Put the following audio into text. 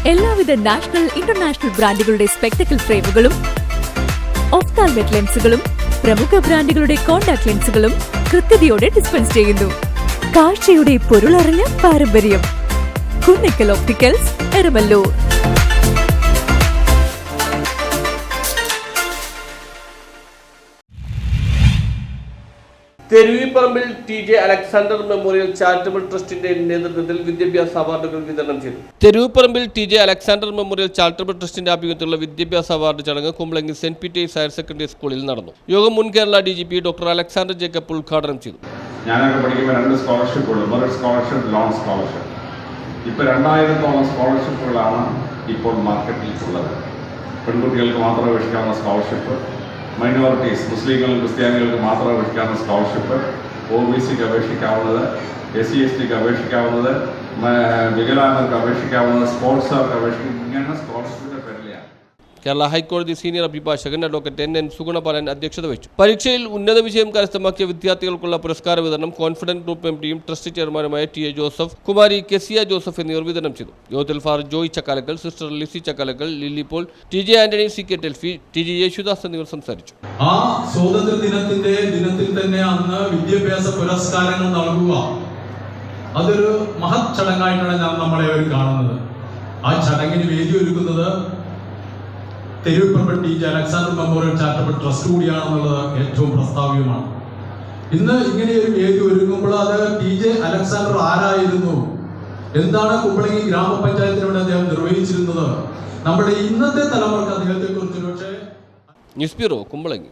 എല്ലാവിധ national international ബ്രാൻഡുകളുടെ spectacle ഫ്രെയിമുകളും ഒഫ്താൽമെറ്റ് ലെൻസുകളും പ്രമുഖ ബ്രാൻഡുകളുടെ കോൺടാക്ട് ലെൻസുകളും കൃത്യതയോടെ ഡിസ്പെൻസ് ചെയ്യുന്നു. കാഴ്ചയുടെ പൊരുളറിഞ്ഞ പാരമ്പര്യം. Kunnakkal opticals, Eramalloor. Theruvipparambil TJ Alexander memorial charitable ട്രസ്റ്റിന്റെ നേതൃത്വത്തിൽ വിദ്യാഭ്യാസ അവാർഡുകൾ വിതരണം ചെയ്തു. Theruvipparambil TJ Alexander memorial charitable ട്രസ്റ്റിന്റെ ആഭിമുഖ്യത്തിലുള്ള വിദ്യാഭ്യാസ അവാർഡ് ചടങ്ങ് Kumbalangi saint peter's higher secondary സ്കൂളിൽ നടന്നു. യോഗം മുൻ കേരള DGP ഡോക്ടർ അലക്സാണ്ടർ ജേക്കബ് ഉദ്ഘാടനം ചെയ്തു. ഞാനൊക്കെ പഠിക്കുമ്പോൾ 2 സ്കോളർഷിപ്പുകൾ, മെറിറ്റ് സ്കോളർഷിപ്പ്, ലോൺ സ്കോളർഷിപ്പ്. ഇപ്പോൾ 2000-ഓളം സ്കോളർഷിപ്പുകളാണ് ഇപ്പോൾ മാർക്കറ്റിൽ ഉള്ളത്. പെൺകുട്ടികൾക്ക് മാത്രം അപേക്ഷിക്കാവുന്ന സ്കോളർഷിപ്പ്, മൈനോറിറ്റീസ്, മുസ്ലിങ്ങളും ക്രിസ്ത്യാനികൾക്ക് മാത്രം അപേക്ഷിക്കാവുന്ന സ്കോളർഷിപ്പ്, OBCക്ക് അപേക്ഷിക്കാവുന്നത്, SC/STക്ക് അപേക്ഷിക്കാവുന്നത്, വികലാംഗർക്ക് അപേക്ഷിക്കാവുന്നത്, സ്പോർട്സുകാർക്ക് അപേക്ഷിക്കുന്ന ഇങ്ങനെ സ്കോളർഷിപ്പിന്റെ പേരിലാണ്. കേരള ഹൈക്കോടതി സീനിയർ അഭിഭാഷകൻ അഡ്വക്കേറ്റ് NN സുഗുണപാലൻ അധ്യക്ഷത വഹിച്ചു. പരീക്ഷയിൽ ഉന്നത വിജയം കരസ്ഥമാക്കിയ വിദ്യാർത്ഥികൾക്കുള്ള പുരസ്കാര വിതരണം കോൺഫിഡന്റ് ഗ്രൂപ്പ് MDയും ട്രസ്റ്റ് ചെയർമാനുമായ TA ജോസഫ്, കുമാരി കെസിയ ജോസഫ് എന്നിവർ വിതരണം ചെയ്തു. യോഗത്തിൽ father Joy Chakkalakkal, sister Lissy Chakkalakkal, Lilly Paul, TJ Antony, CK Telfy, TG Yesudas എന്നിവർ സംസാരിച്ചു. ആ സ്വാതന്ത്ര്യ ദിനത്തിൽ തന്നെ അന്ന് വിദ്യാഭ്യാസ പുരസ്കാരങ്ങൾ നൽകുക അതൊരു മഹത് ചടങ്ങായിട്ടാണ് നമ്മളെ കാണുന്നത്. ആ ചടങ്ങിന് വേദി ഒരുക്കുന്നത് Theruvipparambu TJ Alexander memorial charitable trust കൂടിയാണെന്നുള്ളത് ഏറ്റവും പ്രസ്താവ്യമാണ്. ഇന്ന് ഇങ്ങനെ ഒരു വേദി ഒരുങ്ങുമ്പോൾ അത് TJ അലക്സാണ്ടർ ആരായിരുന്നു, എന്താണ് കുമ്പളങ്ങി ഗ്രാമപഞ്ചായത്തിനോട് അദ്ദേഹം നിർവഹിച്ചിരുന്നത്, നമ്മുടെ ഇന്നത്തെ തലമുറക്ക് അദ്ദേഹത്തെ കുറിച്ച്. പക്ഷേ ന്യൂസ് ബ്യൂറോ, കുമ്പളങ്ങി.